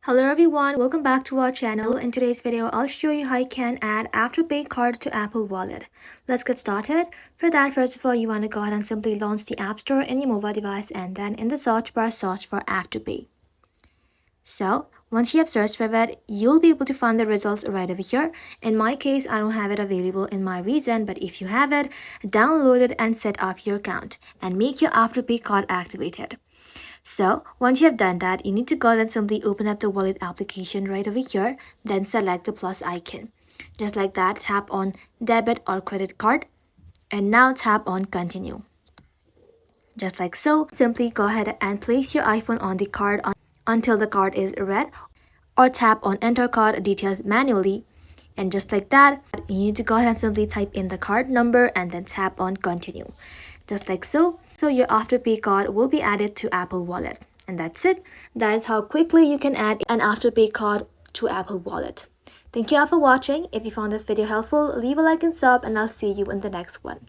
Hello everyone, welcome back to our channel. In today's video, I'll show you how you can add Afterpay Card to Apple Wallet. Let's get started. For that, first of all, you want to go ahead and simply launch the App Store in your mobile device and then in the search bar, search for Afterpay. So, once you have searched for it, you'll be able to find the results right over here. In my case, I don't have it available in my region, but if you have it, download it and set up your account and make your Afterpay card activated. So once you have done that, you need to go and simply open up the wallet application right over here, then select the plus icon. Just like that, tap on debit or credit card and now tap on continue. Just like so, simply go ahead and place your iPhone on the card until the card is red, or tap on enter card details manually. And just like that, you need to go ahead and simply type in the card number and then tap on continue. Just like so. So your Afterpay card will be added to Apple Wallet. And that's it. That is how quickly you can add an Afterpay card to Apple Wallet. Thank you all for watching. If you found this video helpful, leave a like and sub, and I'll see you in the next one.